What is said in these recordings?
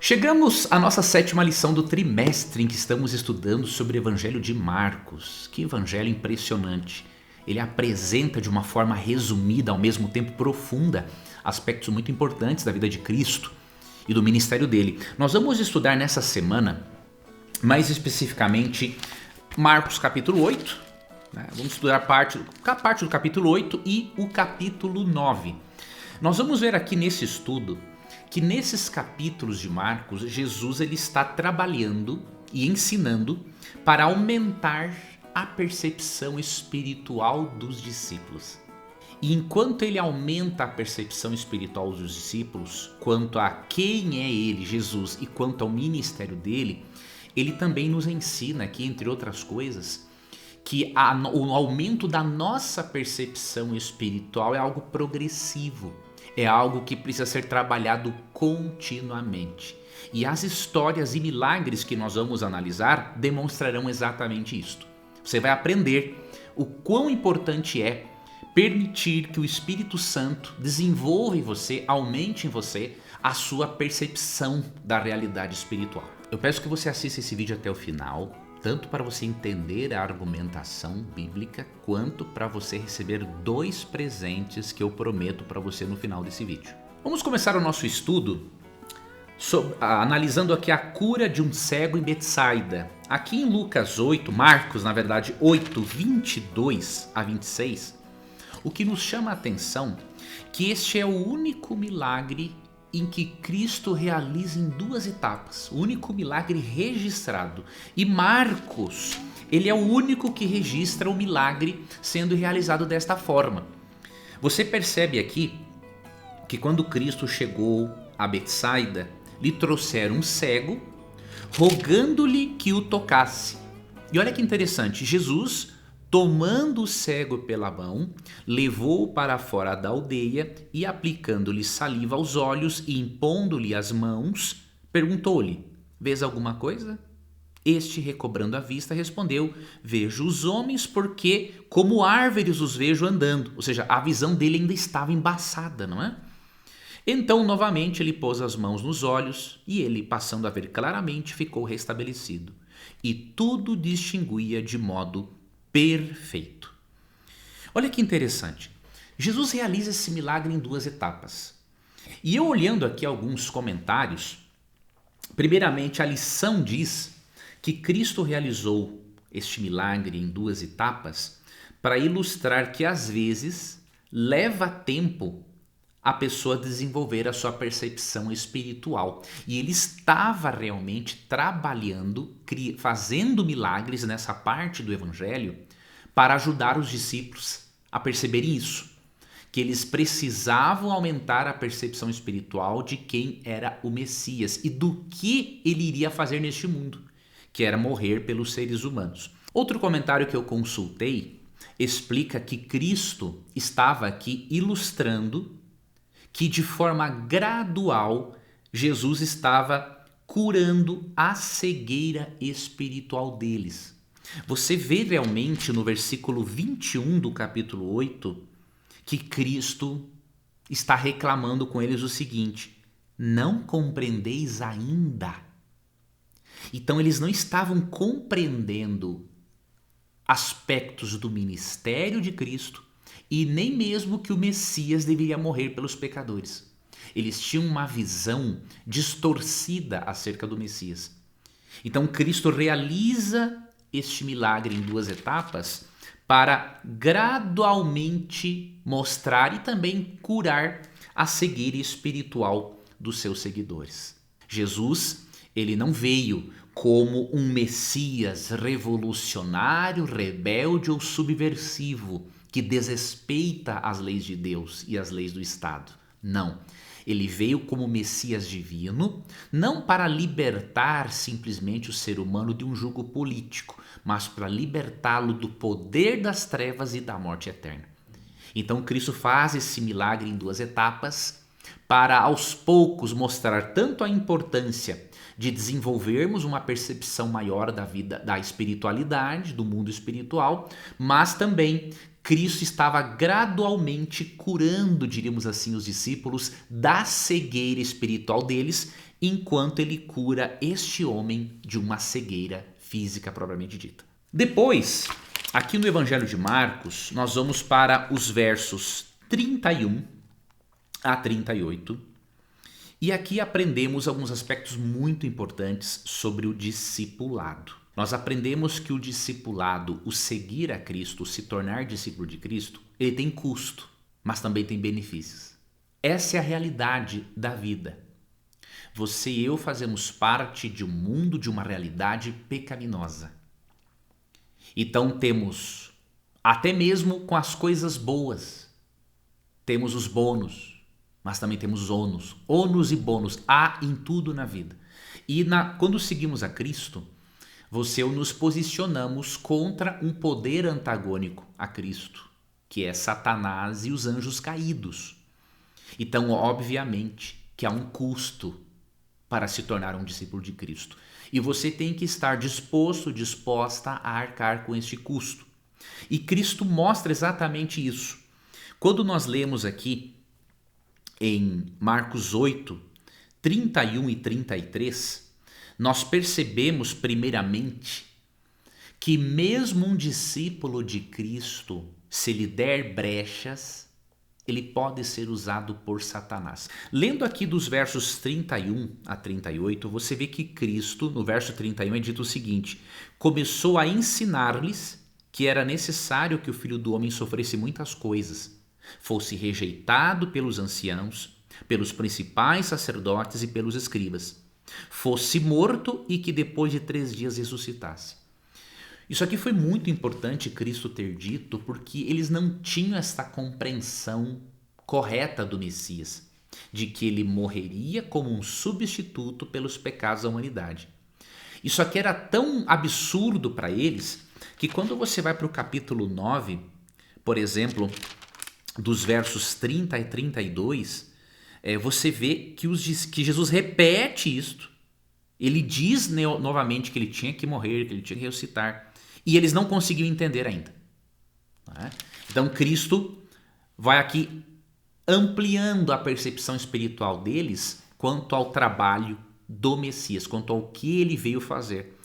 Chegamos à nossa sétima lição do trimestre em que estamos estudando sobre o Evangelho de Marcos. Que evangelho impressionante! Ele apresenta de uma forma resumida, ao mesmo tempo profunda, aspectos muito importantes da vida de Cristo e do ministério dele. Nós vamos estudar nessa semana, mais especificamente, Marcos capítulo 8. Vamos estudar parte do capítulo 8 e o capítulo 9. Nós vamos ver aqui nesse estudo que nesses capítulos de Marcos, Jesus ele está trabalhando e ensinando para aumentar a percepção espiritual dos discípulos. E enquanto ele aumenta a percepção espiritual dos discípulos, quanto a quem é ele, Jesus, e quanto ao ministério dele, ele também nos ensina aqui, entre outras coisas, que o aumento da nossa percepção espiritual é algo progressivo. É algo que precisa ser trabalhado continuamente. E as histórias e milagres que nós vamos analisar demonstrarão exatamente isto. Você vai aprender o quão importante é permitir que o Espírito Santo desenvolva em você, aumente em você a sua percepção da realidade espiritual. Eu peço que você assista esse vídeo até o final, tanto para você entender a argumentação bíblica, quanto para você receber 2 presentes que eu prometo para você no final desse vídeo. Vamos começar o nosso estudo analisando aqui a cura de um cego em Betsaida. Aqui em Lucas 8, Marcos, na verdade 8, 22 a 26, o que nos chama a atenção é que este é o único milagre em que Cristo realiza em 2 etapas, o único milagre registrado. E Marcos, ele é o único que registra o milagre sendo realizado desta forma. Você percebe aqui que quando Cristo chegou a Betsaida, lhe trouxeram um cego, rogando-lhe que o tocasse. E olha que interessante, Jesus, tomando o cego pela mão, levou-o para fora da aldeia e, aplicando-lhe saliva aos olhos e impondo-lhe as mãos, perguntou-lhe: "Vês alguma coisa?" Este, recobrando a vista, respondeu: "Vejo os homens porque como árvores os vejo andando." Ou seja, a visão dele ainda estava embaçada, não é? Então, novamente, ele pôs as mãos nos olhos e ele, passando a ver claramente, ficou restabelecido. E tudo distinguia de modo perfeito. Olha que interessante. Jesus realiza esse milagre em 2 etapas. E eu olhando aqui alguns comentários, primeiramente a lição diz que Cristo realizou este milagre em 2 etapas para ilustrar que às vezes leva tempo a pessoa desenvolver a sua percepção espiritual. E ele estava realmente trabalhando, fazendo milagres nessa parte do evangelho para ajudar os discípulos a perceberem isso, que eles precisavam aumentar a percepção espiritual de quem era o Messias e do que ele iria fazer neste mundo, que era morrer pelos seres humanos. Outro comentário que eu consultei explica que Cristo estava aqui ilustrando que de forma gradual Jesus estava curando a cegueira espiritual deles. Você vê realmente no versículo 21 do capítulo 8 que Cristo está reclamando com eles o seguinte: "Não compreendeis ainda?" Então eles não estavam compreendendo aspectos do ministério de Cristo e nem mesmo que o Messias deveria morrer pelos pecadores. Eles tinham uma visão distorcida acerca do Messias. Então Cristo realiza este milagre em 2 etapas para gradualmente mostrar e também curar a cegueira espiritual dos seus seguidores. Jesus, ele não veio como um Messias revolucionário, rebelde ou subversivo, que desrespeita as leis de Deus e as leis do Estado. Não. Ele veio como Messias divino, não para libertar simplesmente o ser humano de um jugo político, mas para libertá-lo do poder das trevas e da morte eterna. Então Cristo faz esse milagre em 2 etapas para aos poucos mostrar tanto a importância de desenvolvermos uma percepção maior da vida, da espiritualidade, do mundo espiritual, mas também Cristo estava gradualmente curando, diríamos assim, os discípulos da cegueira espiritual deles, enquanto ele cura este homem de uma cegueira física propriamente dita. Depois, aqui no Evangelho de Marcos, nós vamos para os versos 31 a 38, e aqui aprendemos alguns aspectos muito importantes sobre o discipulado. Nós aprendemos que o discipulado, o seguir a Cristo, o se tornar discípulo de Cristo, ele tem custo, mas também tem benefícios. Essa é a realidade da vida. Você e eu fazemos parte de um mundo, de uma realidade pecaminosa. Então temos, até mesmo com as coisas boas, temos os bônus, mas também temos ônus. Ônus e bônus, há em tudo na vida. E quando seguimos a Cristo, você e eu nos posicionamos contra um poder antagônico a Cristo, que é Satanás e os anjos caídos. Então, obviamente, que há um custo para se tornar um discípulo de Cristo. E você tem que estar disposto, disposta a arcar com este custo. E Cristo mostra exatamente isso. Quando nós lemos aqui em Marcos 8, 31 e 33, nós percebemos primeiramente que mesmo um discípulo de Cristo, se lhe der brechas, ele pode ser usado por Satanás. Lendo aqui dos versos 31 a 38, você vê que Cristo, no verso 31, é dito o seguinte: começou a ensinar-lhes que era necessário que o Filho do Homem sofresse muitas coisas, fosse rejeitado pelos anciãos, pelos principais sacerdotes e pelos escribas, fosse morto e que depois de 3 dias ressuscitasse. Isso aqui foi muito importante Cristo ter dito, porque eles não tinham esta compreensão correta do Messias, de que ele morreria como um substituto pelos pecados da humanidade. Isso aqui era tão absurdo para eles, que quando você vai para o capítulo 9, por exemplo, dos versos 30 e 32, você vê que Jesus repete isto. Ele diz novamente que ele tinha que morrer, que ele tinha que ressuscitar. E eles não conseguiam entender ainda. Então Cristo vai aqui ampliando a percepção espiritual deles quanto ao trabalho do Messias, quanto ao que ele veio fazer.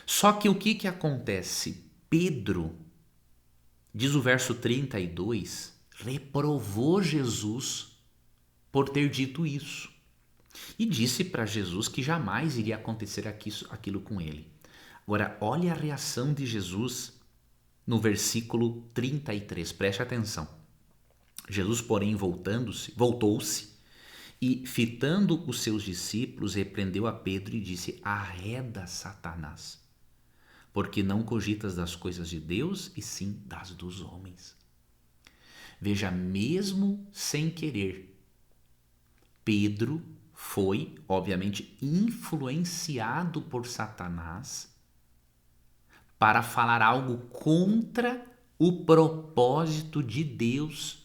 Só que o que acontece? Pedro, diz o verso 32, reprovou Jesus por ter dito isso. E disse para Jesus que jamais iria acontecer aquilo com ele. Agora, olha a reação de Jesus no versículo 33, preste atenção. Jesus, porém, voltou-se e, fitando os seus discípulos, repreendeu a Pedro e disse: arreda, Satanás, porque não cogitas das coisas de Deus, e sim das dos homens. Veja, mesmo sem querer, Pedro foi, obviamente, influenciado por Satanás para falar algo contra o propósito de Deus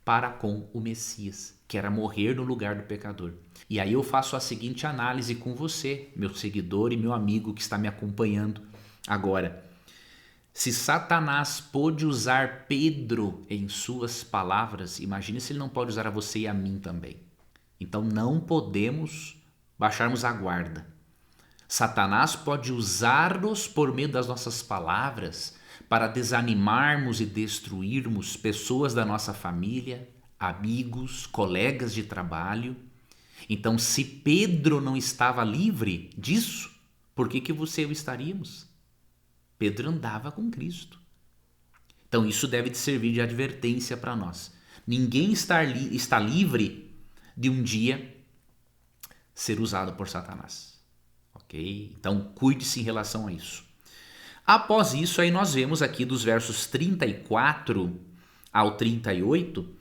para com o Messias, que era morrer no lugar do pecador. E aí eu faço a seguinte análise com você, meu seguidor e meu amigo que está me acompanhando agora. Se Satanás pôde usar Pedro em suas palavras, imagine se ele não pode usar a você e a mim também. Então não podemos baixarmos a guarda. Satanás pode usar-nos por meio das nossas palavras para desanimarmos e destruirmos pessoas da nossa família, amigos, colegas de trabalho. Então, se Pedro não estava livre disso, por que você e eu estaríamos? Pedro andava com Cristo. Então, isso deve te servir de advertência para nós. Ninguém está livre de um dia ser usado por Satanás. Ok? Então, cuide-se em relação a isso. Após isso, aí nós vemos aqui dos versos 34 ao 38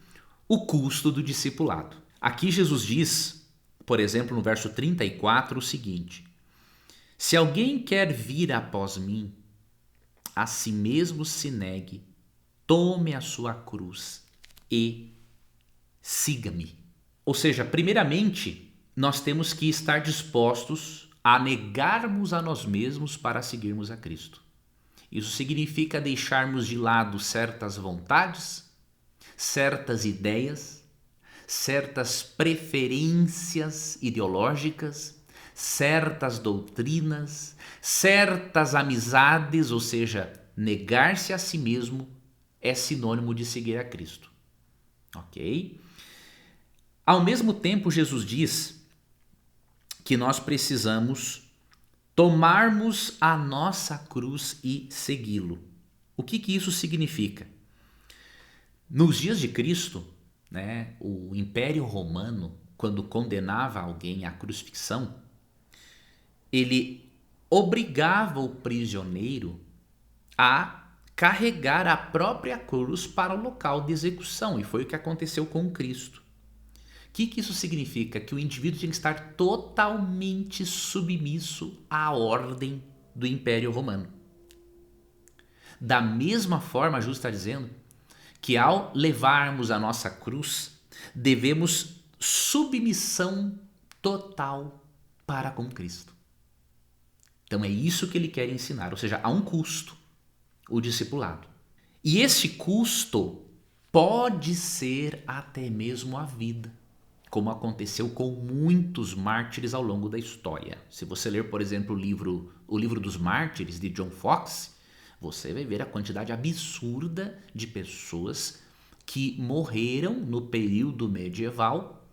o custo do discipulado. Aqui Jesus diz, por exemplo, no verso 34, o seguinte: se alguém quer vir após mim, a si mesmo se negue, tome a sua cruz e siga-me. Ou seja, primeiramente, nós temos que estar dispostos a negarmos a nós mesmos para seguirmos a Cristo. Isso significa deixarmos de lado certas vontades, certas ideias, certas preferências ideológicas, certas doutrinas, certas amizades, ou seja, negar-se a si mesmo é sinônimo de seguir a Cristo. Ok? Ao mesmo tempo, Jesus diz que nós precisamos tomarmos a nossa cruz e segui-lo. O que isso significa? Nos dias de Cristo, né, o Império Romano, quando condenava alguém à crucifixão, ele obrigava o prisioneiro a carregar a própria cruz para o local de execução, e foi o que aconteceu com Cristo. O que isso significa? Que o indivíduo tinha que estar totalmente submisso à ordem do Império Romano. Da mesma forma, Jesus está dizendo que ao levarmos a nossa cruz, devemos submissão total para com Cristo. Então é isso que ele quer ensinar, ou seja, há um custo, o discipulado. E esse custo pode ser até mesmo a vida, como aconteceu com muitos mártires ao longo da história. Se você ler, por exemplo, o livro dos Mártires, de John Foxe, você vai ver a quantidade absurda de pessoas que morreram no período medieval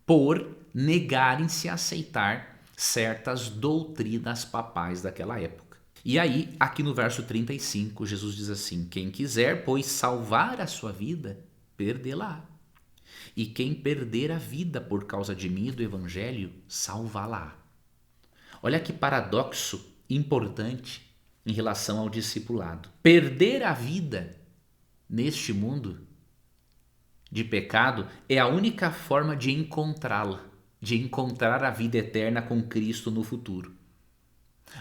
por negarem-se a aceitar certas doutrinas papais daquela época. E aí, aqui no verso 35, Jesus diz assim: quem quiser, pois, salvar a sua vida, perdê-la. E quem perder a vida por causa de mim e do evangelho, salvá-la. Olha que paradoxo importante em relação ao discipulado. Perder a vida neste mundo de pecado é a única forma de encontrá-la, de encontrar a vida eterna com Cristo no futuro.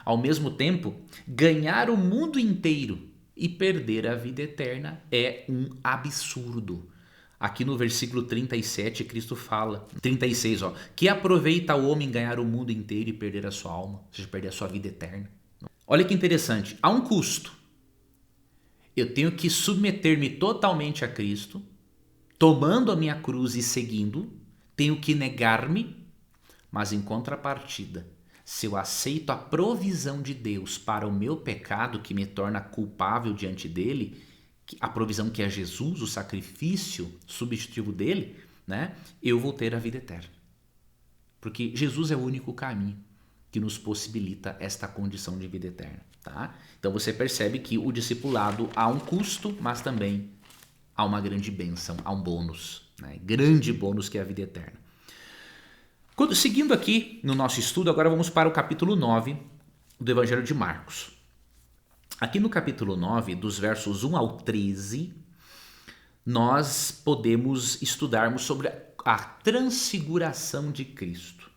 Ao mesmo tempo, ganhar o mundo inteiro e perder a vida eterna é um absurdo. Aqui no versículo 37, Cristo fala, 36, que aproveita o homem ganhar o mundo inteiro e perder a sua alma, ou seja, perder a sua vida eterna. Olha que interessante, há um custo. Eu tenho que submeter-me totalmente a Cristo, tomando a minha cruz e seguindo, tenho que negar-me, mas em contrapartida, se eu aceito a provisão de Deus para o meu pecado, que me torna culpável diante dele, a provisão que é Jesus, o sacrifício substitutivo dele, né, eu vou ter a vida eterna. Porque Jesus é o único caminho que nos possibilita esta condição de vida eterna. Tá? Então você percebe que o discipulado há um custo, mas também há uma grande bênção, há um bônus, né? Grande bônus que é a vida eterna. Seguindo aqui no nosso estudo, agora vamos para o capítulo 9 do Evangelho de Marcos. Aqui no capítulo 9, dos versos 1 ao 13, nós podemos estudarmos sobre a transfiguração de Cristo.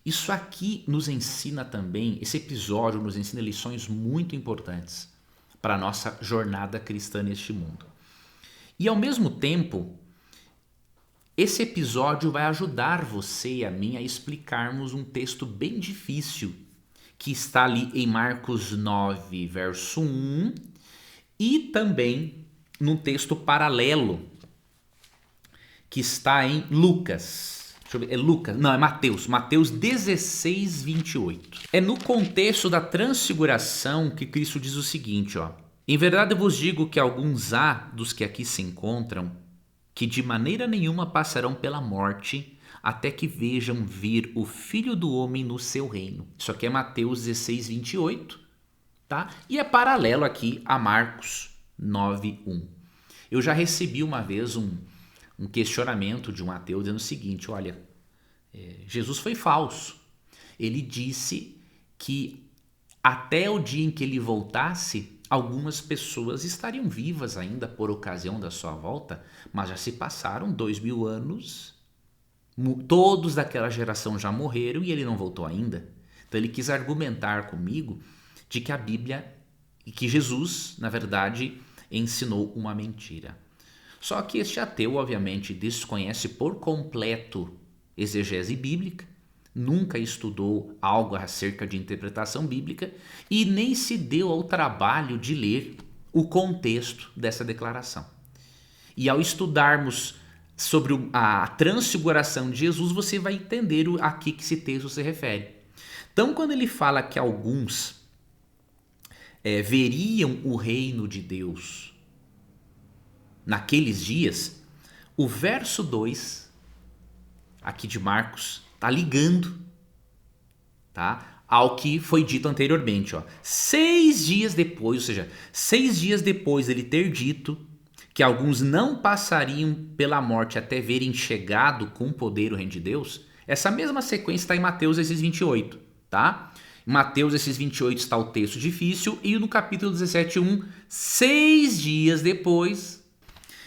Isso aqui nos ensina também, esse episódio nos ensina lições muito importantes para a nossa jornada cristã neste mundo. E ao mesmo tempo, esse episódio vai ajudar você e a mim a explicarmos um texto bem difícil que está ali em Marcos 9, verso 1, e também num texto paralelo que está em Lucas. Deixa eu ver, é Lucas? Não, é Mateus. Mateus 16, 28. É no contexto da transfiguração que Cristo diz o seguinte, em verdade eu vos digo que alguns há dos que aqui se encontram que de maneira nenhuma passarão pela morte até que vejam vir o Filho do Homem no seu reino. Isso aqui é Mateus 16, 28, tá? E é paralelo aqui a Marcos 9, 1. Eu já recebi uma vez um questionamento de um ateu dizendo o seguinte, olha, Jesus foi falso. Ele disse que até o dia em que ele voltasse, algumas pessoas estariam vivas ainda por ocasião da sua volta, mas já se passaram 2000 anos, todos daquela geração já morreram e ele não voltou ainda. Então ele quis argumentar comigo de que a Bíblia, e que Jesus, na verdade, ensinou uma mentira. Só que este ateu, obviamente, desconhece por completo exegese bíblica, nunca estudou algo acerca de interpretação bíblica e nem se deu ao trabalho de ler o contexto dessa declaração. E ao estudarmos sobre a transfiguração de Jesus, você vai entender a que esse texto se refere. Então, quando ele fala que alguns veriam o reino de Deus naqueles dias, o verso 2 aqui de Marcos está ligando, tá, ao que foi dito anteriormente. 6 dias depois, ou seja, 6 dias depois dele ter dito que alguns não passariam pela morte até verem chegado com poder o reino de Deus, essa mesma sequência está em Mateus esses 28, tá? Em Mateus esses 28 está o texto difícil e no capítulo 17:1, 6 dias depois.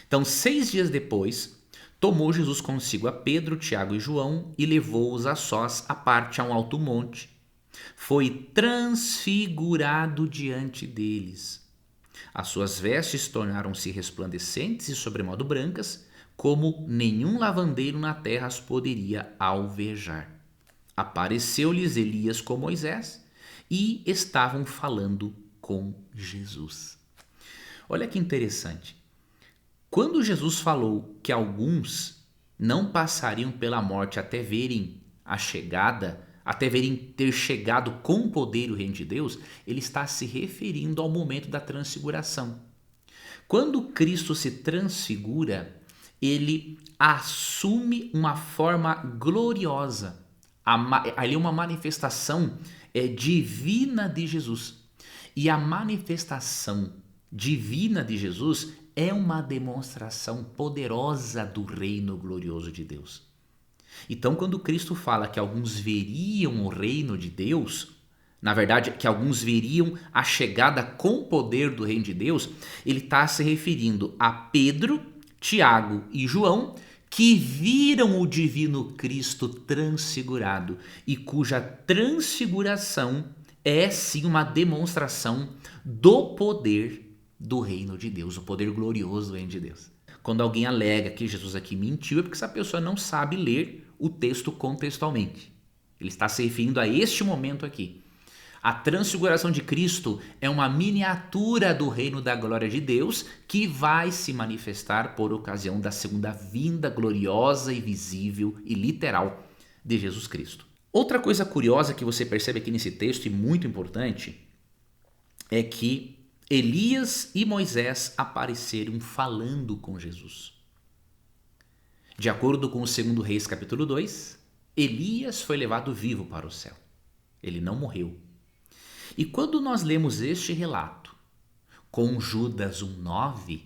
Então, 6 dias depois, tomou Jesus consigo a Pedro, Tiago e João e levou-os a sós à parte a um alto monte. Foi transfigurado diante deles. As suas vestes tornaram-se resplandecentes e sobremodo brancas, como nenhum lavandeiro na terra as poderia alvejar. Apareceu-lhes Elias com Moisés e estavam falando com Jesus. Olha que interessante. Quando Jesus falou que alguns não passariam pela morte até verem a chegada, até verem ter chegado com poder o reino de Deus, ele está se referindo ao momento da transfiguração. Quando Cristo se transfigura, ele assume uma forma gloriosa. Ali é uma manifestação divina de Jesus. E a manifestação divina de Jesus é uma demonstração poderosa do reino glorioso de Deus. Então, quando Cristo fala que alguns veriam o reino de Deus, na verdade, que alguns veriam a chegada com poder do reino de Deus, ele está se referindo a Pedro, Tiago e João, que viram o divino Cristo transfigurado e cuja transfiguração é sim uma demonstração do poder do reino de Deus, o poder glorioso do reino de Deus. Quando alguém alega que Jesus aqui mentiu, é porque essa pessoa não sabe ler o texto contextualmente. Ele está se referindo a este momento aqui. A transfiguração de Cristo é uma miniatura do reino da glória de Deus que vai se manifestar por ocasião da segunda vinda gloriosa e visível e literal de Jesus Cristo. Outra coisa curiosa que você percebe aqui nesse texto e muito importante é que Elias e Moisés apareceram falando com Jesus. De acordo com o 2 Reis capítulo 2, Elias foi levado vivo para o céu. Ele não morreu. E quando nós lemos este relato com Judas 1:9,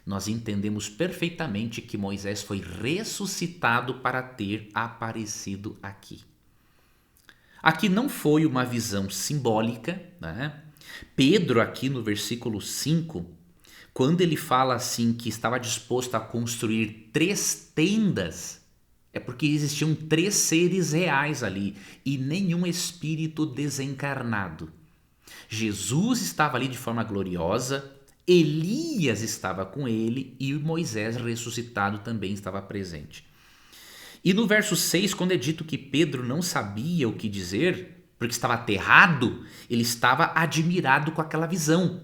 nós entendemos perfeitamente que Moisés foi ressuscitado para ter aparecido aqui. Aqui não foi uma visão simbólica, né? Pedro aqui no versículo 5, quando ele fala assim que estava disposto a construir 3 tendas, é porque existiam 3 seres reais ali e nenhum espírito desencarnado. Jesus estava ali de forma gloriosa, Elias estava com ele e Moisés ressuscitado também estava presente. E no verso 6, quando é dito que Pedro não sabia o que dizer, porque estava aterrado, ele estava admirado com aquela visão.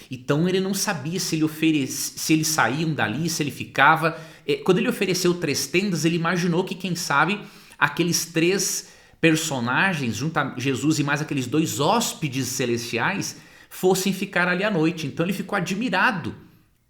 Então ele não sabia se eles saíam dali, se ele ficava. Quando ele ofereceu 3 tendas, ele imaginou que, quem sabe, aqueles 3 personagens, junto a Jesus e mais aqueles 2 hóspedes celestiais, fossem ficar ali à noite. Então ele ficou admirado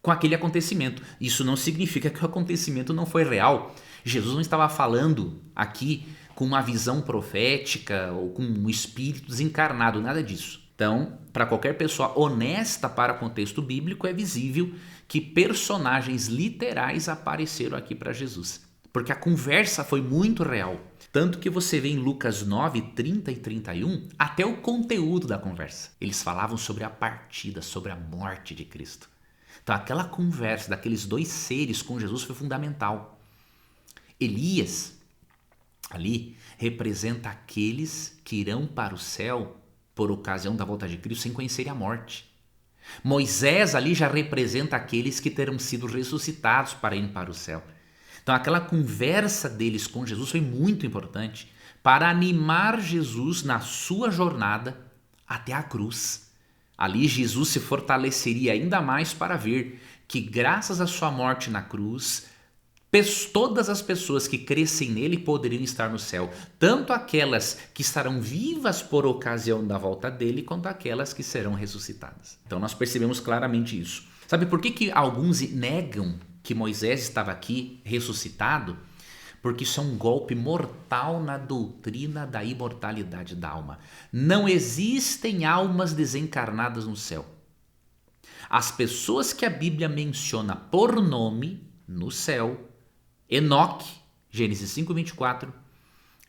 com aquele acontecimento. Isso não significa que o acontecimento não foi real. Jesus não estava falando aqui com uma visão profética ou com um espírito desencarnado, nada disso. Então, para qualquer pessoa honesta para o contexto bíblico, é visível que personagens literais apareceram aqui para Jesus. Porque a conversa foi muito real. Tanto que você vê em Lucas 9, 30 e 31, até o conteúdo da conversa. Eles falavam sobre a partida, sobre a morte de Cristo. Então aquela conversa daqueles 2 seres com Jesus foi fundamental. Elias, ali, representa aqueles que irão para o céu por ocasião da volta de Cristo sem conhecerem a morte. Moisés ali já representa aqueles que terão sido ressuscitados para ir para o céu. Então aquela conversa deles com Jesus foi muito importante para animar Jesus na sua jornada até a cruz. Ali Jesus se fortaleceria ainda mais para ver que, graças à sua morte na cruz, todas as pessoas que crescem nele poderiam estar no céu, tanto aquelas que estarão vivas por ocasião da volta dele, quanto aquelas que serão ressuscitadas. Então nós percebemos claramente isso. Sabe por que alguns negam que Moisés estava aqui ressuscitado? Porque isso é um golpe mortal na doutrina da imortalidade da alma. Não existem almas desencarnadas no céu. As pessoas que a Bíblia menciona por nome no céu: Enoque, Gênesis 5:24,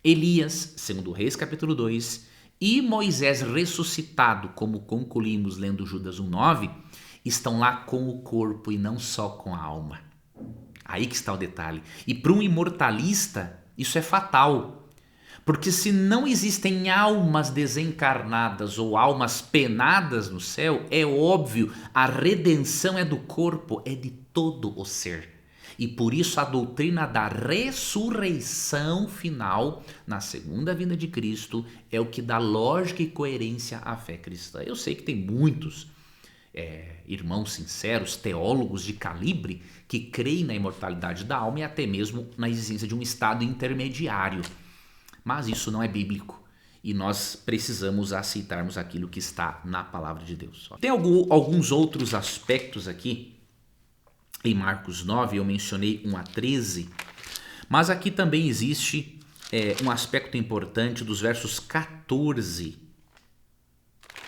Elias, 2 Reis capítulo 2, e Moisés ressuscitado, como concluímos lendo Judas 1:9, estão lá com o corpo e não só com a alma. Aí que está o detalhe. E para um imortalista isso é fatal, porque se não existem almas desencarnadas ou almas penadas no céu, é óbvio, a redenção é do corpo, é de todo o ser. E por isso a doutrina da ressurreição final na segunda vinda de Cristo é o que dá lógica e coerência à fé cristã. Eu sei que tem muitos irmãos sinceros, teólogos de calibre, que creem na imortalidade da alma e até mesmo na existência de um estado intermediário. Mas isso não é bíblico e nós precisamos aceitarmos aquilo que está na palavra de Deus. Tem alguns outros aspectos aqui. Em Marcos 9 eu mencionei 1-13, mas aqui também existe um aspecto importante dos versos 14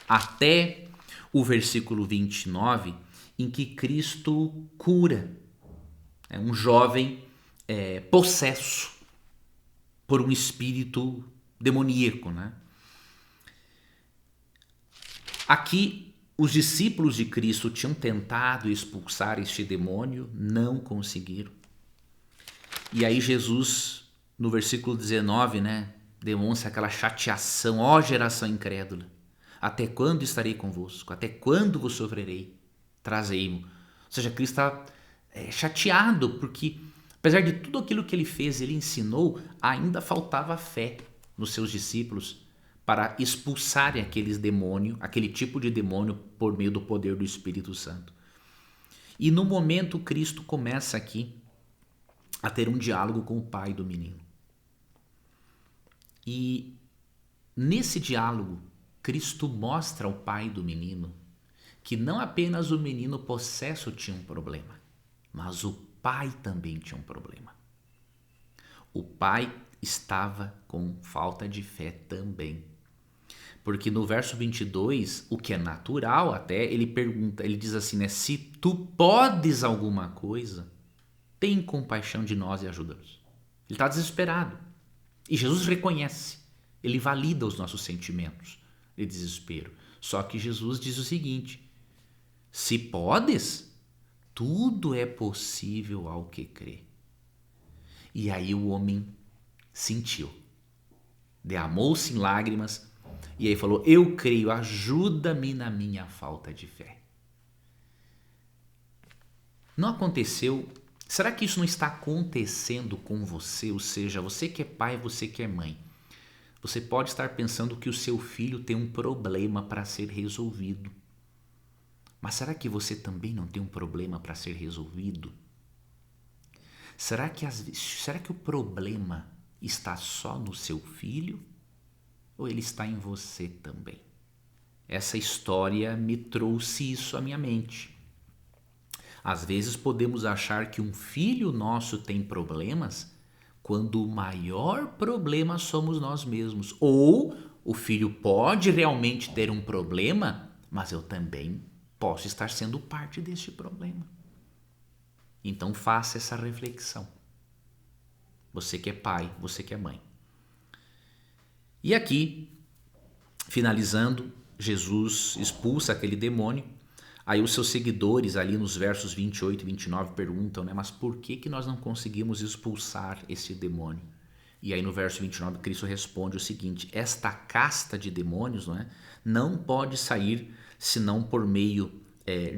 até o versículo 29, em que Cristo cura um jovem possesso por um espírito demoníaco, né? Aqui os discípulos de Cristo tinham tentado expulsar este demônio, não conseguiram. E aí Jesus, no versículo 19, demonstra aquela chateação: ó geração incrédula, até quando estarei convosco? Até quando vos sofrerei? Trazei-mo. Ou seja, Cristo está chateado, porque apesar de tudo aquilo que ele fez, ele ensinou, ainda faltava fé nos seus discípulos para expulsarem aqueles demônios, aquele tipo de demônio, por meio do poder do Espírito Santo. E no momento Cristo começa aqui a ter um diálogo com o pai do menino. E nesse diálogo, Cristo mostra ao pai do menino que não apenas o menino possesso tinha um problema, mas o pai também tinha um problema. O pai estava com falta de fé também. Porque no verso 22, o que é natural até, ele pergunta, ele diz assim, se tu podes alguma coisa, tem compaixão de nós e ajuda-nos. Ele está desesperado. E Jesus reconhece, ele valida os nossos sentimentos de desespero. Só que Jesus diz o seguinte: se podes, tudo é possível ao que crê. E aí o homem sentiu, derramou-se em lágrimas, e aí falou: eu creio, ajuda-me na minha falta de fé. Não aconteceu? Será que isso não está acontecendo com você? Ou seja, você que é pai, você que é mãe, você pode estar pensando que o seu filho tem um problema para ser resolvido. Mas será que você também não tem um problema para ser resolvido? Será que o problema está só no seu filho? Ou ele está em você também? Essa história me trouxe isso à minha mente. Às vezes podemos achar que um filho nosso tem problemas, quando o maior problema somos nós mesmos. Ou o filho pode realmente ter um problema, mas eu também posso estar sendo parte deste problema. Então faça essa reflexão. Você que é pai, você que é mãe. E aqui, finalizando, Jesus expulsa aquele demônio. Aí os seus seguidores ali nos versos 28 e 29 perguntam, mas por que nós não conseguimos expulsar esse demônio? E aí no verso 29 Cristo responde o seguinte: esta casta de demônios não pode sair senão por meio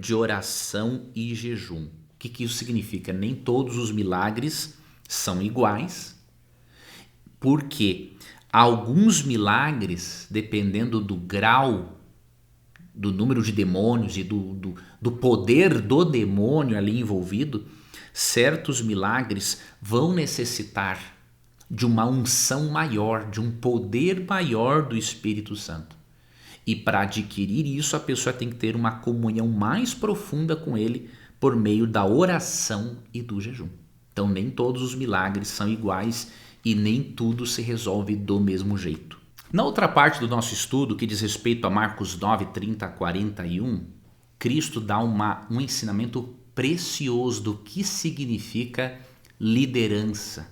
de oração e jejum. O que isso significa? Nem todos os milagres são iguais, porque Alguns milagres, dependendo do grau, do número de demônios e do poder do demônio ali envolvido, certos milagres vão necessitar de uma unção maior, de um poder maior do Espírito Santo. E para adquirir isso, a pessoa tem que ter uma comunhão mais profunda com ele por meio da oração e do jejum. Então nem todos os milagres são iguais e nem tudo se resolve do mesmo jeito. Na outra parte do nosso estudo, que diz respeito a Marcos 9, 30 a 41, Cristo dá um ensinamento precioso do que significa liderança,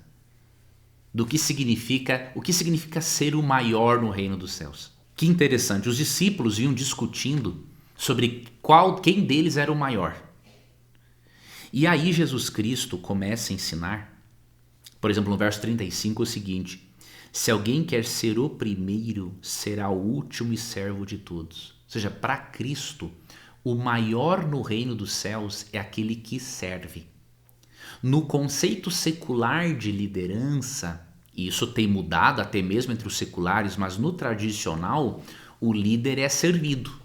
o que significa ser o maior no reino dos céus. Que interessante, os discípulos iam discutindo sobre quem deles era o maior. E aí Jesus Cristo começa a ensinar, por exemplo, no verso 35, o seguinte: se alguém quer ser o primeiro, será o último e servo de todos. Ou seja, para Cristo, o maior no reino dos céus é aquele que serve. No conceito secular de liderança, e isso tem mudado até mesmo entre os seculares, mas no tradicional, o líder é servido.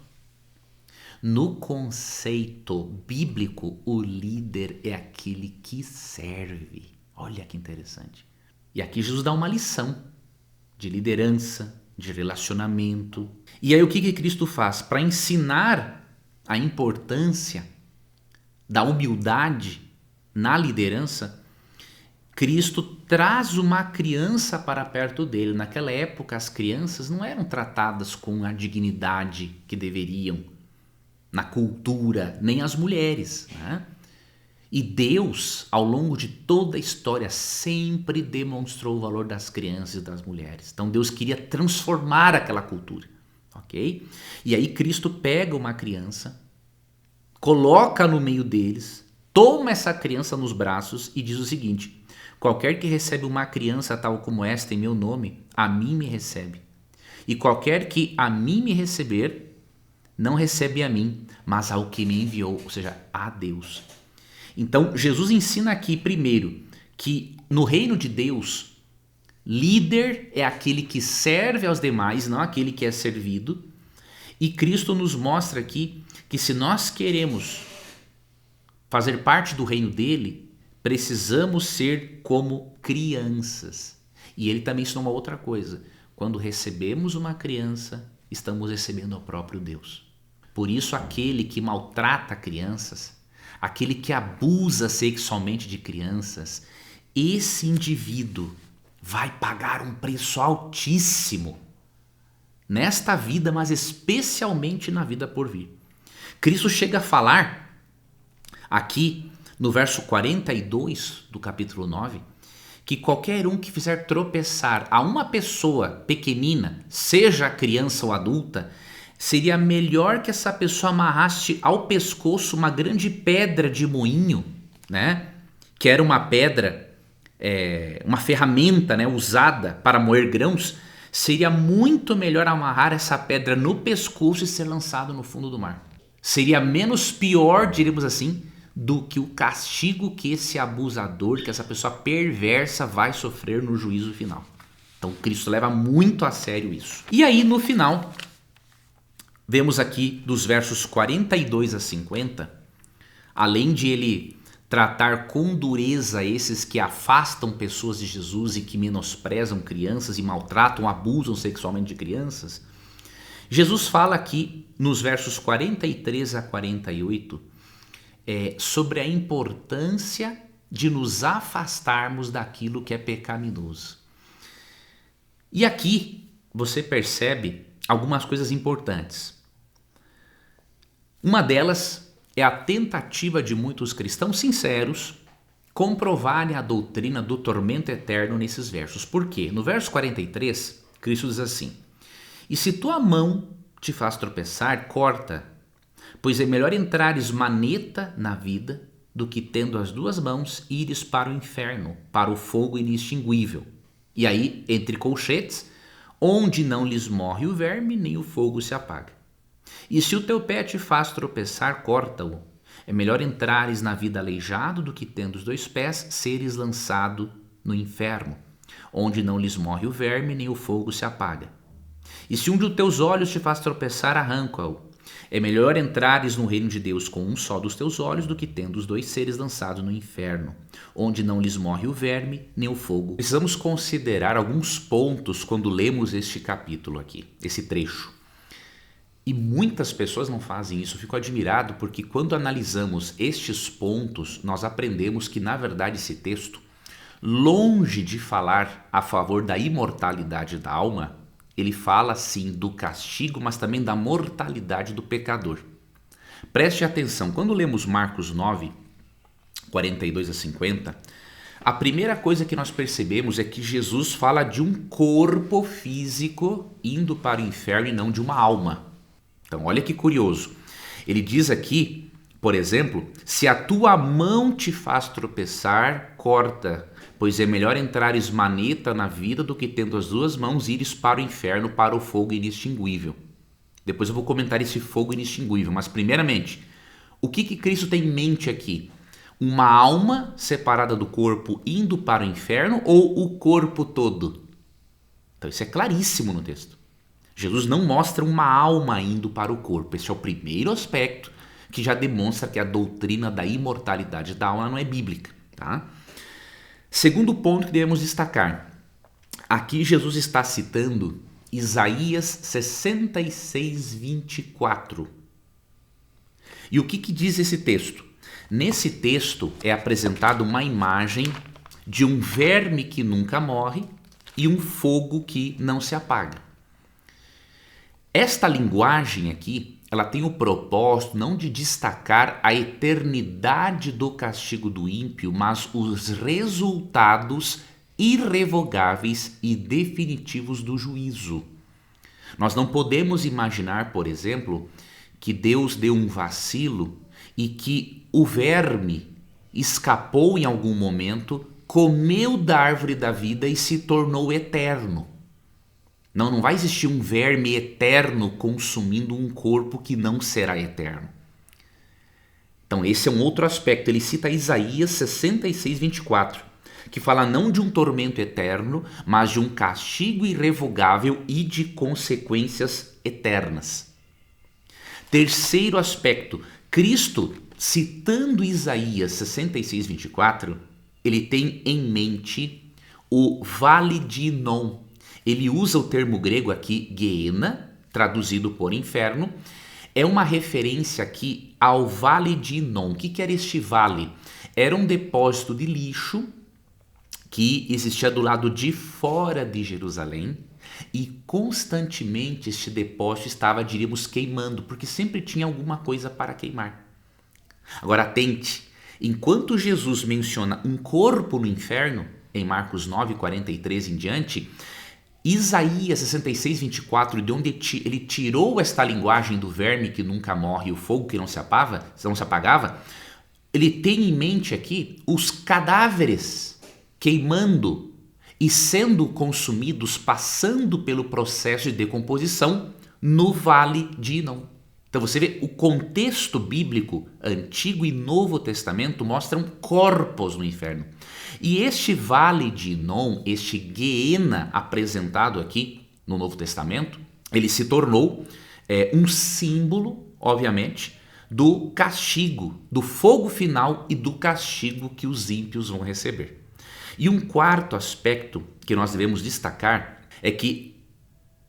No conceito bíblico, o líder é aquele que serve. Olha que interessante. E aqui Jesus dá uma lição de liderança, de relacionamento. E aí o que Cristo faz? Para ensinar a importância da humildade na liderança, Cristo traz uma criança para perto dele. Naquela época, as crianças não eram tratadas com a dignidade que deveriam na cultura, nem as mulheres, né? E Deus, ao longo de toda a história, sempre demonstrou o valor das crianças e das mulheres. Então Deus queria transformar aquela cultura, ok? E aí Cristo pega uma criança, coloca no meio deles, toma essa criança nos braços e diz o seguinte: qualquer que recebe uma criança tal como esta em meu nome, a mim me recebe. E qualquer que a mim me receber, não recebe a mim, mas ao que me enviou, ou seja, a Deus. Então, Jesus ensina aqui, primeiro, que no reino de Deus, líder é aquele que serve aos demais, não aquele que é servido. E Cristo nos mostra aqui que se nós queremos fazer parte do reino dele, precisamos ser como crianças. E ele também ensinou uma outra coisa: quando recebemos uma criança, estamos recebendo o próprio Deus. Por isso, aquele que maltrata crianças, aquele que abusa sexualmente de crianças, esse indivíduo vai pagar um preço altíssimo nesta vida, mas especialmente na vida por vir. Cristo chega a falar aqui no verso 42 do capítulo 9, que qualquer um que fizer tropeçar a uma pessoa pequenina, seja criança ou adulta, seria melhor que essa pessoa amarrasse ao pescoço uma grande pedra de moinho, né? Que era uma pedra, uma ferramenta, né, usada para moer grãos. Seria muito melhor amarrar essa pedra no pescoço e ser lançado no fundo do mar. Seria menos pior, diríamos assim, do que o castigo que esse abusador, que essa pessoa perversa vai sofrer no juízo final. Então Cristo leva muito a sério isso. E aí no final, vemos aqui dos versos 42 a 50, além de ele tratar com dureza esses que afastam pessoas de Jesus e que menosprezam crianças e maltratam, abusam sexualmente de crianças, Jesus fala aqui nos versos 43 a 48 sobre a importância de nos afastarmos daquilo que é pecaminoso. E aqui você percebe algumas coisas importantes. Uma delas é a tentativa de muitos cristãos sinceros comprovarem a doutrina do tormento eterno nesses versos. Por quê? No verso 43, Cristo diz assim: e se tua mão te faz tropeçar, corta, pois é melhor entrares maneta na vida do que, tendo as duas mãos, ires para o inferno, para o fogo inextinguível. E aí, entre colchetes, onde não lhes morre o verme, nem o fogo se apaga. E se o teu pé te faz tropeçar, corta-o. É melhor entrares na vida aleijado do que, tendo os dois pés, seres lançado no inferno, onde não lhes morre o verme, nem o fogo se apaga. E se um dos teus olhos te faz tropeçar, arranca-o. É melhor entrares no reino de Deus com um só dos teus olhos do que tendo os dois seres lançados no inferno, onde não lhes morre o verme, nem o fogo. Precisamos considerar alguns pontos quando lemos este capítulo aqui, esse trecho. E muitas pessoas não fazem isso. Eu fico admirado porque quando analisamos estes pontos, nós aprendemos que, na verdade, esse texto, longe de falar a favor da imortalidade da alma, ele fala sim do castigo, mas também da mortalidade do pecador. Preste atenção, quando lemos Marcos 9, 42 a 50, a primeira coisa que nós percebemos é que Jesus fala de um corpo físico indo para o inferno e não de uma alma. Então, olha que curioso. Ele diz aqui, por exemplo, se a tua mão te faz tropeçar, corta, pois é melhor entrares maneta na vida do que tendo as duas mãos ires para o inferno, para o fogo inextinguível. Depois eu vou comentar esse fogo inextinguível, mas primeiramente, o que Cristo tem em mente aqui? Uma alma separada do corpo indo para o inferno ou o corpo todo? Então isso é claríssimo no texto. Jesus não mostra uma alma indo para o corpo. Esse é o primeiro aspecto que já demonstra que a doutrina da imortalidade da alma não é bíblica, tá? Segundo ponto que devemos destacar. Aqui Jesus está citando Isaías 66, 24. E o que diz esse texto? Nesse texto é apresentada uma imagem de um verme que nunca morre e um fogo que não se apaga. Esta linguagem aqui, ela tem o propósito não de destacar a eternidade do castigo do ímpio, mas os resultados irrevogáveis e definitivos do juízo. Nós não podemos imaginar, por exemplo, que Deus deu um vacilo e que o verme escapou em algum momento, comeu da árvore da vida e se tornou eterno. Não vai existir um verme eterno consumindo um corpo que não será eterno. Então esse é um outro aspecto. Ele cita Isaías 66, 24, que fala não de um tormento eterno, mas de um castigo irrevogável e de consequências eternas. Terceiro aspecto, Cristo, citando Isaías 66, 24, ele tem em mente o Vale de Inom. Ele usa o termo grego aqui, Geena, traduzido por inferno. É uma referência aqui ao Vale de Inom. O que era este vale? Era um depósito de lixo que existia do lado de fora de Jerusalém e constantemente este depósito estava, diríamos, queimando, porque sempre tinha alguma coisa para queimar. Agora atente, enquanto Jesus menciona um corpo no inferno, em Marcos 9, 43 em diante, Isaías 66, 24, de onde ele tirou esta linguagem do verme que nunca morre e o fogo que não se apagava, ele tem em mente aqui os cadáveres queimando e sendo consumidos, passando pelo processo de decomposição no Vale de Inom. Então você vê, o contexto bíblico, Antigo e Novo Testamento, mostram corpos no inferno. E este Vale de Inom, este Geena apresentado aqui no Novo Testamento, ele se tornou um símbolo, obviamente, do castigo, do fogo final e do castigo que os ímpios vão receber. E um quarto aspecto que nós devemos destacar é que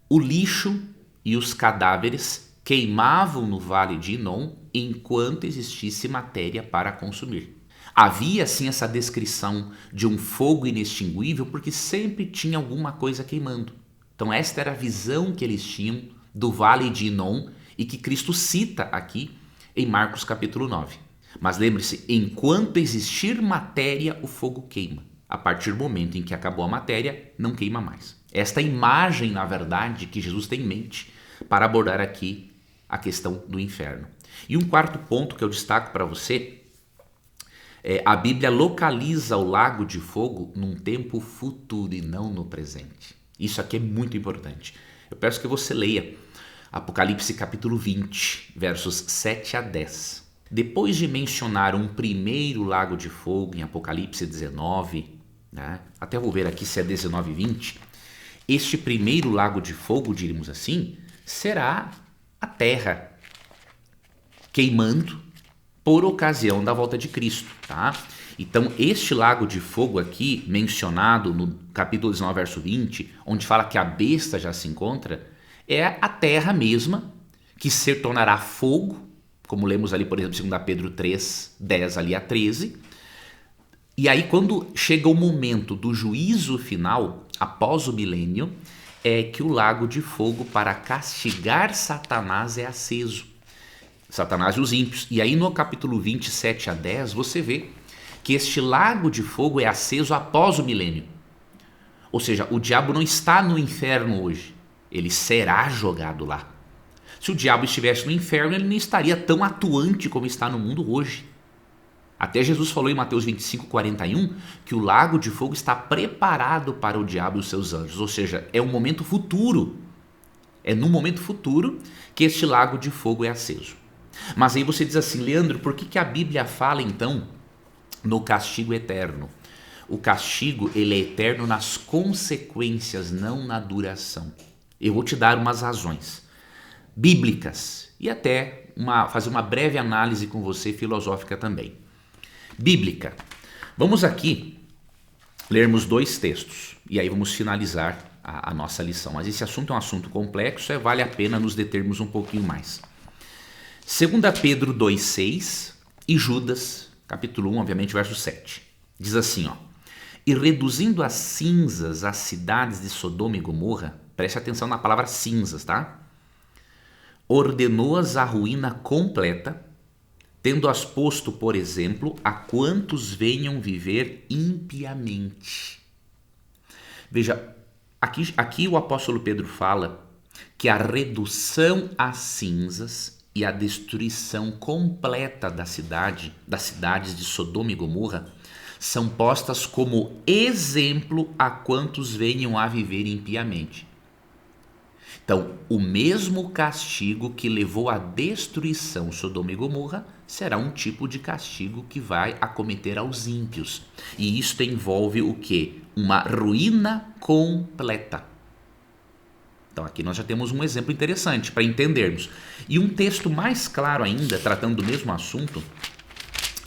o lixo e os cadáveres queimavam no Vale de Inom enquanto existisse matéria para consumir. Havia sim essa descrição de um fogo inextinguível porque sempre tinha alguma coisa queimando. Então esta era a visão que eles tinham do Vale de Inom e que Cristo cita aqui em Marcos capítulo 9. Mas lembre-se, enquanto existir matéria, o fogo queima. A partir do momento em que acabou a matéria, não queima mais. Esta imagem, na verdade, que Jesus tem em mente para abordar aqui a questão do inferno. E um quarto ponto que eu destaco para você a Bíblia localiza o lago de fogo num tempo futuro e não no presente. Isso aqui é muito importante. Eu peço que você leia Apocalipse capítulo 20, versos 7 a 10. Depois de mencionar um primeiro lago de fogo em Apocalipse 19, né? Até vou ver aqui se é 19 e 20. Este primeiro lago de fogo, diríamos assim, será a terra queimando por ocasião da volta de Cristo, tá? Então, este lago de fogo aqui, mencionado no capítulo 19, verso 20, onde fala que a besta já se encontra, é a terra mesma que se tornará fogo, como lemos ali, por exemplo, 2 Pedro 3, 10 ali a 13. E aí, quando chega o momento do juízo final, após o milênio, é que o lago de fogo para castigar Satanás é aceso. Satanás e os ímpios. E aí no capítulo 27 a 10 você vê que este lago de fogo é aceso após o milênio. Ou seja, o diabo não está no inferno hoje, ele será jogado lá. Se o diabo estivesse no inferno, ele não estaria tão atuante como está no mundo hoje. Até Jesus falou em Mateus 25, 41, que o lago de fogo está preparado para o diabo e os seus anjos. Ou seja, é um momento futuro. É no momento futuro que este lago de fogo é aceso. Mas aí você diz assim, Leandro, por que a Bíblia fala então no castigo eterno? O castigo, ele é eterno nas consequências, não na duração. Eu vou te dar umas razões bíblicas e até fazer uma breve análise com você filosófica também. Bíblica. Vamos aqui lermos 2 textos e aí vamos finalizar a nossa lição. Mas esse assunto é um assunto complexo, vale a pena nos determos um pouquinho mais. 2 Pedro 2,6 e Judas, capítulo 1, obviamente, verso 7. Diz assim, ó: e reduzindo a cinzas as cidades de Sodoma e Gomorra, preste atenção na palavra cinzas, tá? Ordenou-as a ruína completa, tendo-as posto, por exemplo, a quantos venham viver impiamente. Veja, aqui o apóstolo Pedro fala que a redução às cinzas e a destruição completa das cidades de Sodoma e Gomorra, são postas como exemplo a quantos venham a viver impiamente. Então, o mesmo castigo que levou à destruição Sodoma e Gomorra será um tipo de castigo que vai acometer aos ímpios. E isto envolve o quê? Uma ruína completa. Então aqui nós já temos um exemplo interessante para entendermos. E um texto mais claro ainda, tratando do mesmo assunto,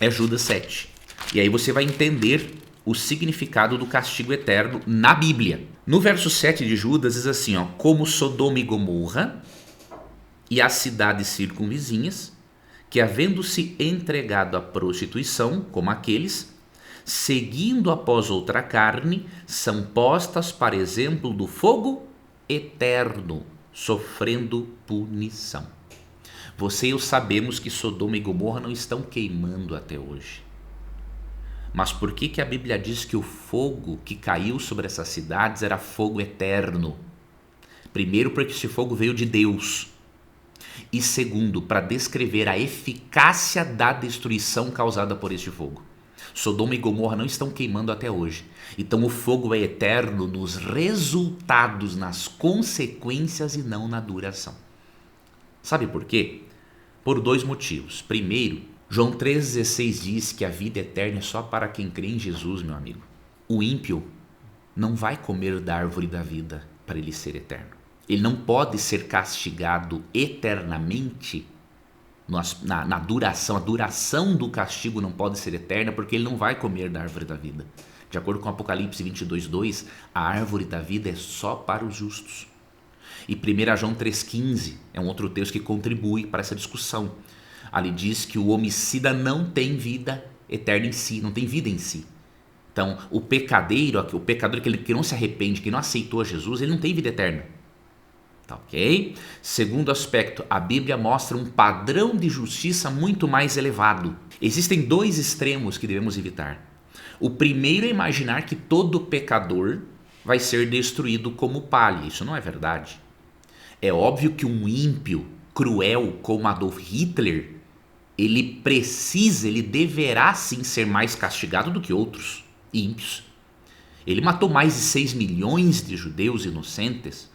é Judas 7. E aí você vai entender o significado do castigo eterno na Bíblia. No verso 7 de Judas diz assim, ó: como Sodoma e Gomorra e as cidades circunvizinhas, que havendo-se entregado à prostituição, como aqueles, seguindo após outra carne, são postas para exemplo do fogo eterno, sofrendo punição. Você e eu sabemos que Sodoma e Gomorra não estão queimando até hoje. Mas por que a Bíblia diz que o fogo que caiu sobre essas cidades era fogo eterno? Primeiro, porque esse fogo veio de Deus. E segundo, para descrever a eficácia da destruição causada por este fogo. Sodoma e Gomorra não estão queimando até hoje. Então o fogo é eterno nos resultados, nas consequências e não na duração. Sabe por quê? Por 2 motivos. Primeiro, João 3,16 diz que a vida eterna é só para quem crê em Jesus, meu amigo. O ímpio não vai comer da árvore da vida para ele ser eterno. Ele não pode ser castigado eternamente na duração. A duração do castigo não pode ser eterna porque ele não vai comer da árvore da vida. De acordo com Apocalipse 22:2, a árvore da vida é só para os justos. E 1 João 3,15 é um outro texto que contribui para essa discussão. Ali diz que o homicida não tem vida eterna em si, não tem vida em si. Então, o pecador que não se arrepende, que não aceitou Jesus, ele não tem vida eterna. Tá ok? Segundo aspecto, a Bíblia mostra um padrão de justiça muito mais elevado. Existem 2 extremos que devemos evitar. O primeiro é imaginar que todo pecador vai ser destruído como palha. Isso não é verdade. É óbvio que um ímpio, cruel como Adolf Hitler, ele deverá sim ser mais castigado do que outros ímpios. Ele matou mais de 6 milhões de judeus inocentes.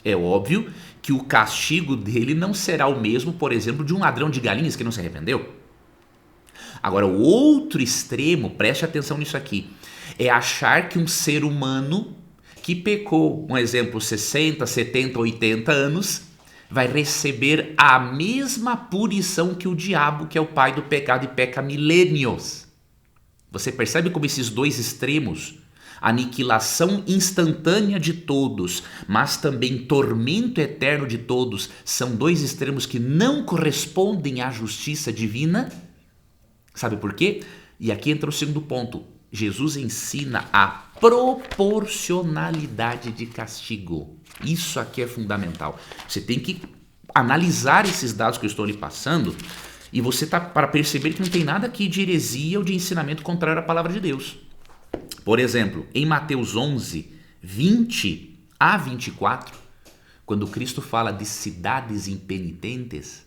É óbvio que o castigo dele não será o mesmo, por exemplo, de um ladrão de galinhas que não se arrependeu. Agora, o outro extremo, preste atenção nisso aqui, é achar que um ser humano que pecou, um exemplo, 60, 70, 80 anos, vai receber a mesma punição que o diabo, que é o pai do pecado e peca há milênios. Você percebe como esses dois extremos, aniquilação instantânea de todos, mas também tormento eterno de todos, são dois extremos que não correspondem à justiça divina? Sabe por quê? E aqui entra o segundo ponto. Jesus ensina a proporcionalidade de castigo. Isso aqui é fundamental. Você tem que analisar esses dados que eu estou lhe passando e você tá para perceber que não tem nada aqui de heresia ou de ensinamento contrário à palavra de Deus. Por exemplo, em Mateus 11, 20 a 24, quando Cristo fala de cidades impenitentes,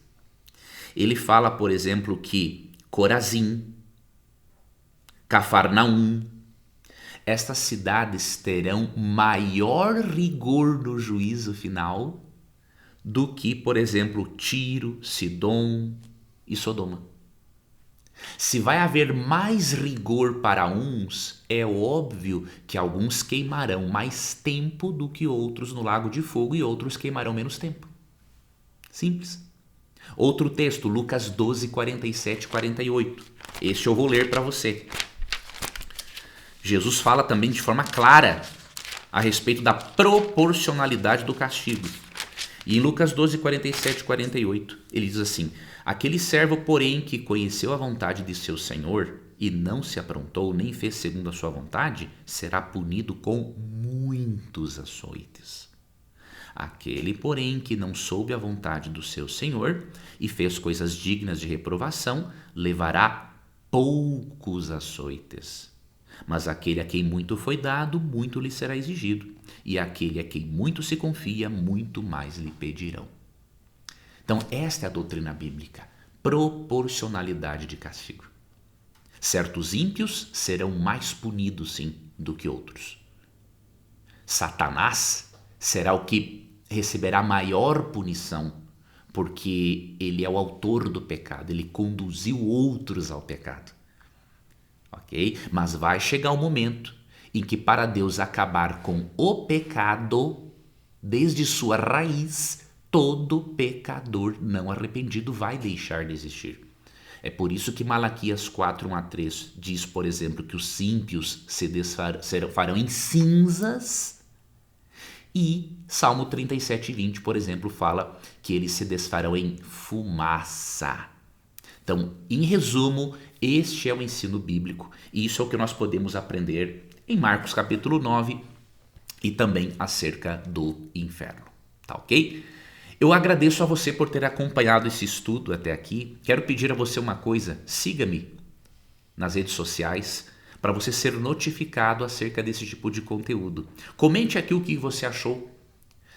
ele fala, por exemplo, que Corazim, Cafarnaum, estas cidades terão maior rigor no juízo final do que, por exemplo, Tiro, Sidom e Sodoma. Se vai haver mais rigor para uns, é óbvio que alguns queimarão mais tempo do que outros no lago de fogo e outros queimarão menos tempo. Simples. Outro texto, Lucas 12, 47 e 48. Este eu vou ler para você. Jesus fala também de forma clara a respeito da proporcionalidade do castigo. E em Lucas 12, 47 e 48, ele diz assim: aquele servo, porém, que conheceu a vontade de seu senhor e não se aprontou nem fez segundo a sua vontade, será punido com muitos açoites. Aquele, porém, que não soube a vontade do seu senhor e fez coisas dignas de reprovação, levará poucos açoites. Mas aquele a quem muito foi dado, muito lhe será exigido. E aquele a quem muito se confia, muito mais lhe pedirão. Então, esta é a doutrina bíblica. Proporcionalidade de castigo. Certos ímpios serão mais punidos, sim, do que outros. Satanás será o que receberá maior punição, porque ele é o autor do pecado, ele conduziu outros ao pecado. Ok? Mas vai chegar um momento em que, para Deus acabar com o pecado, desde sua raiz, todo pecador não arrependido vai deixar de existir. É por isso que Malaquias 4, 1 a 3 diz, por exemplo, que os ímpios se farão em cinzas, e Salmo 37, 20, por exemplo, fala que eles se desfarão em fumaça. Então, em resumo, este é o ensino bíblico e isso é o que nós podemos aprender em Marcos capítulo 9 e também acerca do inferno. Tá ok? Eu agradeço a você por ter acompanhado esse estudo até aqui. Quero pedir a você uma coisa: siga-me nas redes sociais para você ser notificado acerca desse tipo de conteúdo. Comente aqui o que você achou.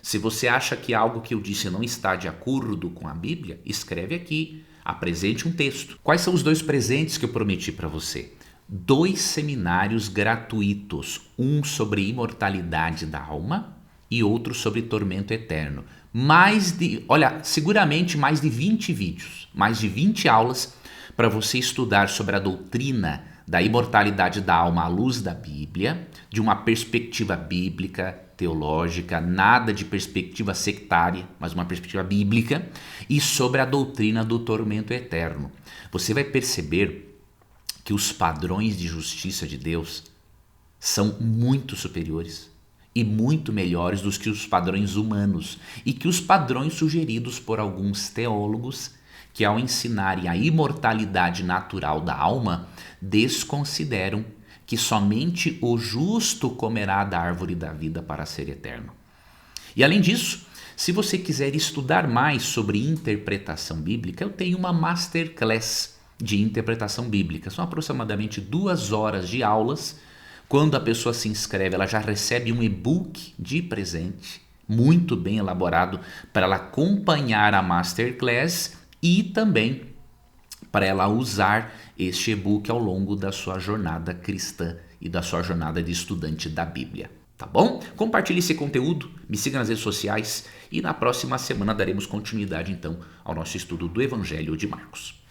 Se você acha que algo que eu disse não está de acordo com a Bíblia, escreve aqui, apresente um texto. Quais são os 2 presentes que eu prometi para você? 2 seminários gratuitos, um sobre imortalidade da alma e outro sobre tormento eterno. Seguramente mais de 20 vídeos, mais de 20 aulas para você estudar sobre a doutrina da imortalidade da alma à luz da Bíblia, de uma perspectiva bíblica, teológica, nada de perspectiva sectária, mas uma perspectiva bíblica, e sobre a doutrina do tormento eterno. Você vai perceber que os padrões de justiça de Deus são muito superiores e muito melhores do que os padrões humanos, e que os padrões sugeridos por alguns teólogos, que ao ensinarem a imortalidade natural da alma, desconsideram que somente o justo comerá da árvore da vida para ser eterno. E além disso, se você quiser estudar mais sobre interpretação bíblica, eu tenho uma masterclass de interpretação bíblica. São aproximadamente 2 horas de aulas. Quando a pessoa se inscreve, ela já recebe um e-book de presente, muito bem elaborado, para ela acompanhar a masterclass e também para ela usar este e-book ao longo da sua jornada cristã e da sua jornada de estudante da Bíblia. Tá bom? Compartilhe esse conteúdo, me siga nas redes sociais e na próxima semana daremos continuidade então ao nosso estudo do Evangelho de Marcos.